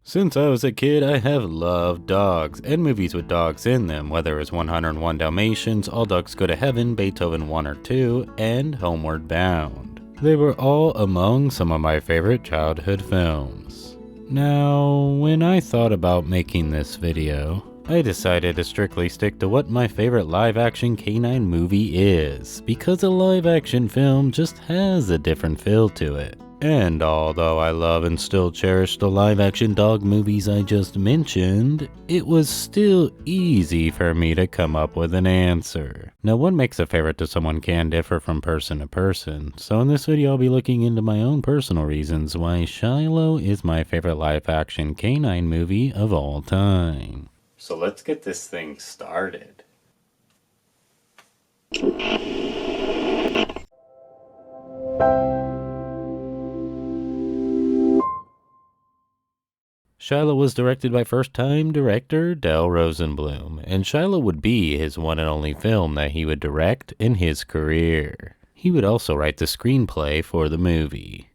Since I was a kid, I have loved dogs, and movies with dogs in them, whether it's 101 Dalmatians, All Dogs Go to Heaven, Beethoven 1 or 2, and Homeward Bound. They were all among some of my favorite childhood films. Now, when I thought about making this video, I decided to strictly stick to what my favorite live-action canine movie is, because a live-action film just has a different feel to it. And although I love and still cherish the live-action dog movies I just mentioned, it was still easy for me to come up with an answer. Now, what makes a favorite to someone can differ from person to person, so in this video I'll be looking into my own personal reasons why Shiloh is my favorite live-action canine movie of all time. So let's get this thing started. Shiloh was directed by first-time director Del Rosenblum, and Shiloh would be his one and only film that he would direct in his career. He would also write the screenplay for the movie.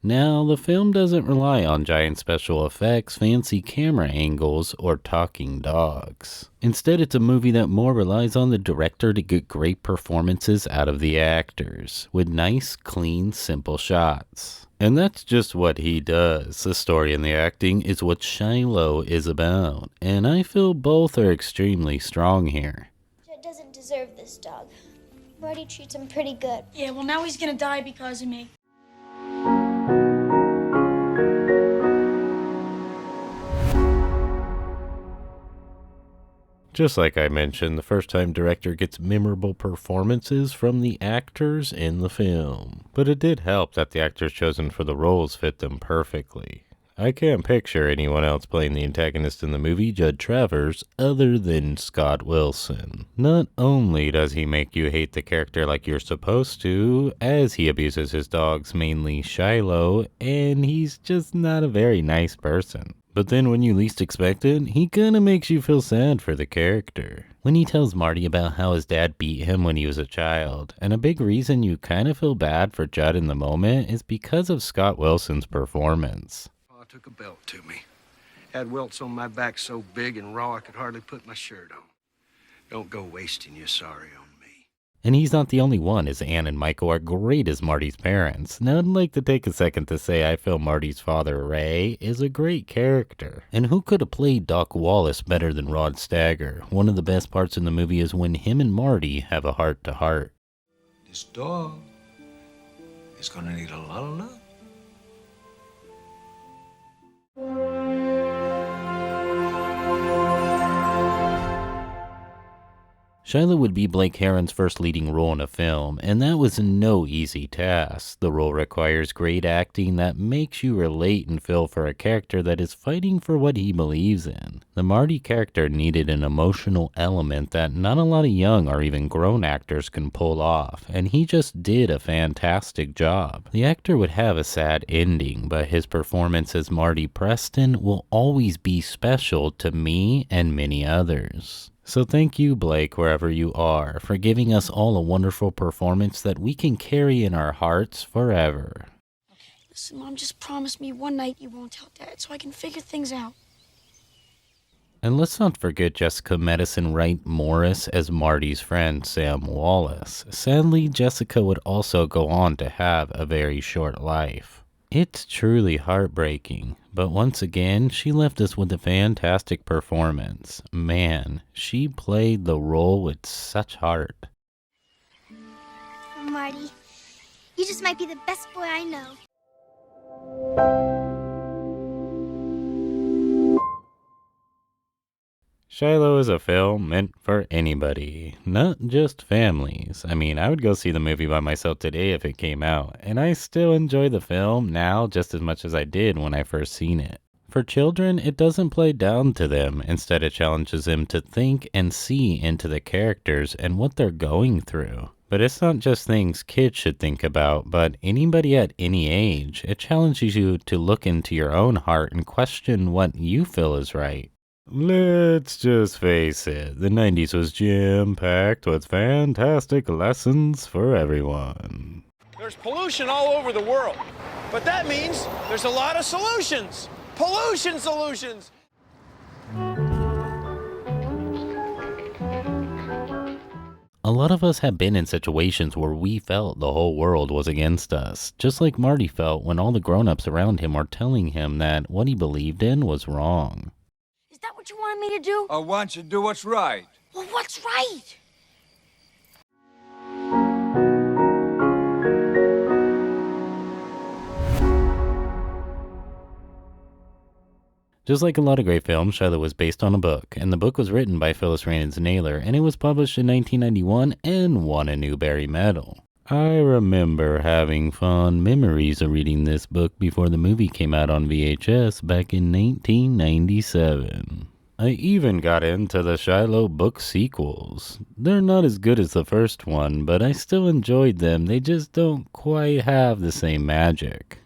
Now, the film doesn't rely on giant special effects, fancy camera angles, or talking dogs. Instead, it's a movie that more relies on the director to get great performances out of the actors, with nice, clean, simple shots. And that's just what he does. The story and the acting is what Shiloh is about, and I feel both are extremely strong here. Judd doesn't deserve this dog. Marty treats him pretty good. Yeah, well, now he's gonna die because of me. Just like I mentioned, the first-time director gets memorable performances from the actors in the film. But it did help that the actors chosen for the roles fit them perfectly. I can't picture anyone else playing the antagonist in the movie Judd Travers other than Scott Wilson. Not only does he make you hate the character like you're supposed to, as he abuses his dogs, mainly Shiloh, and he's just not a very nice person. But then when you least expect it, he kinda makes you feel sad for the character. When he tells Marty about how his dad beat him when he was a child, and a big reason you kinda feel bad for Judd in the moment is because of Scott Wilson's performance. I took a belt to me. Had welts on my back so big and raw I could hardly put my shirt on. Don't go wasting your sorry on me. And he's not the only one, as Ann and Michael are great as Marty's parents. Now I'd like to take a second to say I feel Marty's father, Ray, is a great character. And who could have played Doc Wallace better than Rod Steiger? One of the best parts in the movie is when him and Marty have a heart-to-heart. This dog is gonna need a lot of love. Shiloh would be Blake Herron's first leading role in a film, and that was no easy task. The role requires great acting that makes you relate and feel for a character that is fighting for what he believes in. The Marty character needed an emotional element that not a lot of young or even grown actors can pull off, and he just did a fantastic job. The actor would have a sad ending, but his performance as Marty Preston will always be special to me and many others. So thank you, Blake, wherever you are, for giving us all a wonderful performance that we can carry in our hearts forever. Listen, Mom, just promise me one night you won't tell Dad so I can figure things out. And let's not forget Jessica Madison Wright Morris as Marty's friend, Sam Wallace. Sadly, Jessica would also go on to have a very short life. It's truly heartbreaking, but once again, she left us with a fantastic performance. Man, she played the role with such heart. Marty, you just might be the best boy I know. Shiloh is a film meant for anybody, not just families. I mean, I would go see the movie by myself today if it came out, and I still enjoy the film now just as much as I did when I first seen it. For children, it doesn't play down to them. Instead, it challenges them to think and see into the characters and what they're going through. But it's not just things kids should think about, but anybody at any age. It challenges you to look into your own heart and question what you feel is right. Let's just face it, the 90s was jam-packed with fantastic lessons for everyone. There's pollution all over the world, but that means there's a lot of solutions. pollution solutions. A lot of us have been in situations where we felt the whole world was against us, just like Marty felt when all the grown-ups around him were telling him that what he believed in was wrong. Is that what you wanted me to do? I want you to do what's right. Well, what's right? Just like a lot of great films, Shiloh was based on a book, and the book was written by Phyllis Raines Naylor, and it was published in 1991 and won a Newbery Medal. I remember having fond memories of reading this book before the movie came out on VHS back in 1997. I even got into the Shiloh book sequels. They're not as good as the first one, but I still enjoyed them. They just don't quite have the same magic.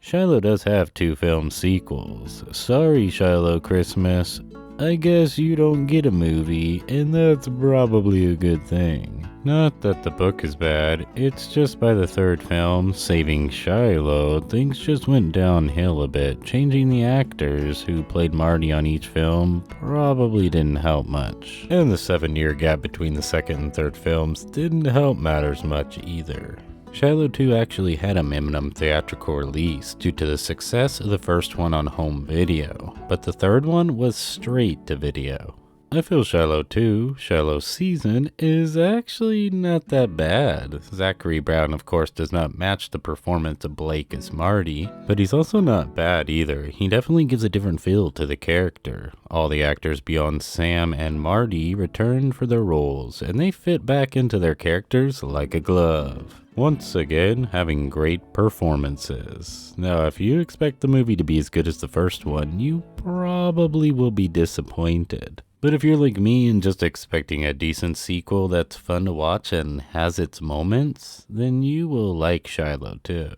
Shiloh does have 2 film sequels. Sorry, Shiloh Christmas. I guess you don't get a movie, and that's probably a good thing. Not that the book is bad, it's just by the 3rd film, Saving Shiloh, things just went downhill a bit. Changing the actors who played Marty on each film probably didn't help much. And the 7-year gap between the 2nd and 3rd films didn't help matters much either. Shiloh 2 actually had a minimum theatrical release due to the success of the first one on home video, but the 3rd one was straight to video. I feel Shiloh 2, Shiloh's season, is actually not that bad. Zachary Brown of course does not match the performance of Blake as Marty, but he's also not bad either. He definitely gives a different feel to the character. All the actors beyond Sam and Marty returned for their roles, and they fit back into their characters like a glove. Once again, having great performances. Now, if you expect the movie to be as good as the first one, you probably will be disappointed. But if you're like me and just expecting a decent sequel that's fun to watch and has its moments, then you will like Shiloh too.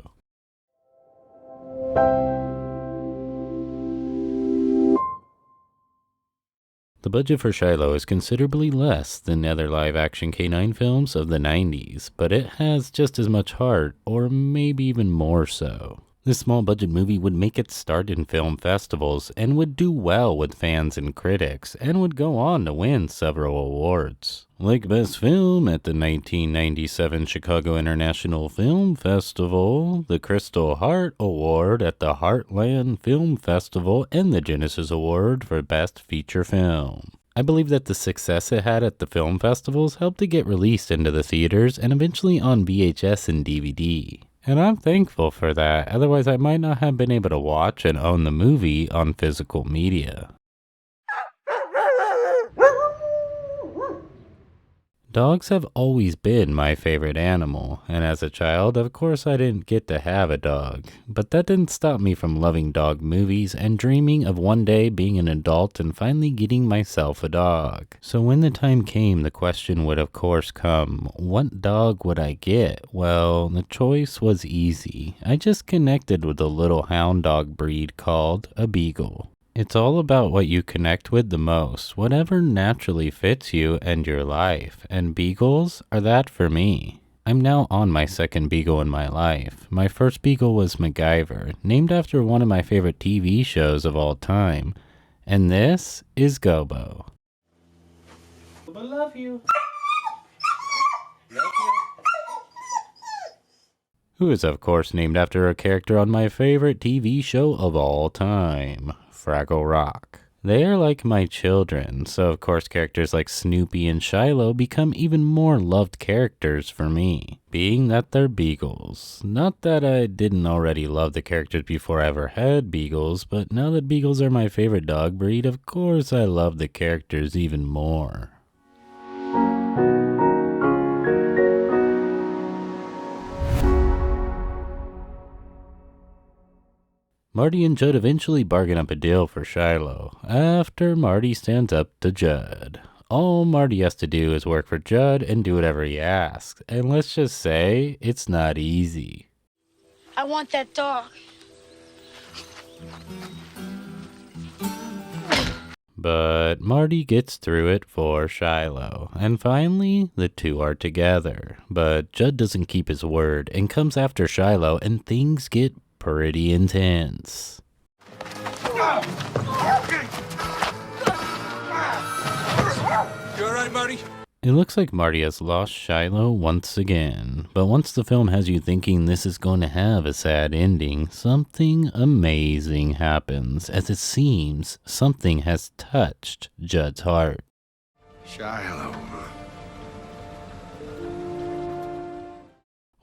The budget for Shiloh is considerably less than other live-action K-9 films of the 90s, but it has just as much heart, or maybe even more so. This small-budget movie would make its start in film festivals and would do well with fans and critics, and would go on to win several awards. Like Best Film at the 1997 Chicago International Film Festival, the Crystal Heart Award at the Heartland Film Festival, and the Genesis Award for Best Feature Film. I believe that the success it had at the film festivals helped it get released into the theaters and eventually on VHS and DVD. And I'm thankful for that, otherwise I might not have been able to watch and own the movie on physical media. Dogs have always been my favorite animal, and as a child, of course I didn't get to have a dog. But that didn't stop me from loving dog movies and dreaming of one day being an adult and finally getting myself a dog. So when the time came, the question would of course come, what dog would I get? Well, the choice was easy. I just connected with a little hound dog breed called a beagle. It's all about what you connect with the most, whatever naturally fits you and your life, and beagles are that for me. I'm now on my 2nd beagle in my life. My first beagle was MacGyver, named after one of my favorite TV shows of all time, and this is Gobo. I love you. Who is of course named after a character on my favorite TV show of all time, Fraggle Rock. They are like my children, so of course characters like Snoopy and Shiloh become even more loved characters for me, being that they're beagles. Not that I didn't already love the characters before I ever had beagles, but now that beagles are my favorite dog breed, of course I love the characters even more. Marty and Judd eventually bargain up a deal for Shiloh, after Marty stands up to Judd. All Marty has to do is work for Judd and do whatever he asks, and let's just say, it's not easy. I want that dog. But Marty gets through it for Shiloh, and finally, the two are together. But Judd doesn't keep his word and comes after Shiloh, and things get pretty intense. You all right, Marty? It looks like Marty has lost Shiloh once again, but once the film has you thinking this is going to have a sad ending, something amazing happens, as it seems something has touched Judd's heart. Shiloh, huh?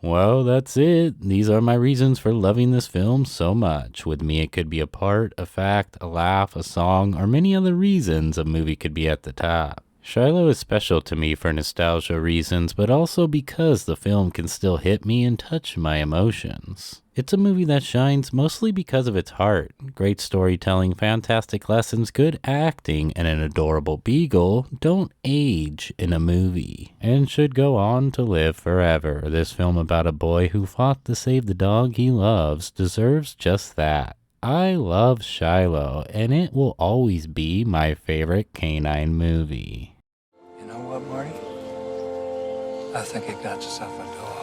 Well, that's it. These are my reasons for loving this film so much. With me, it could be a part, a fact, a laugh, a song, or many other reasons a movie could be at the top. Shiloh is special to me for nostalgia reasons, but also because the film can still hit me and touch my emotions. It's a movie that shines mostly because of its heart. Great storytelling, fantastic lessons, good acting, and an adorable beagle don't age in a movie, and should go on to live forever. This film about a boy who fought to save the dog he loves deserves just that. I love Shiloh, and it will always be my favorite canine movie. You know what, Marty? I think you got yourself a dog.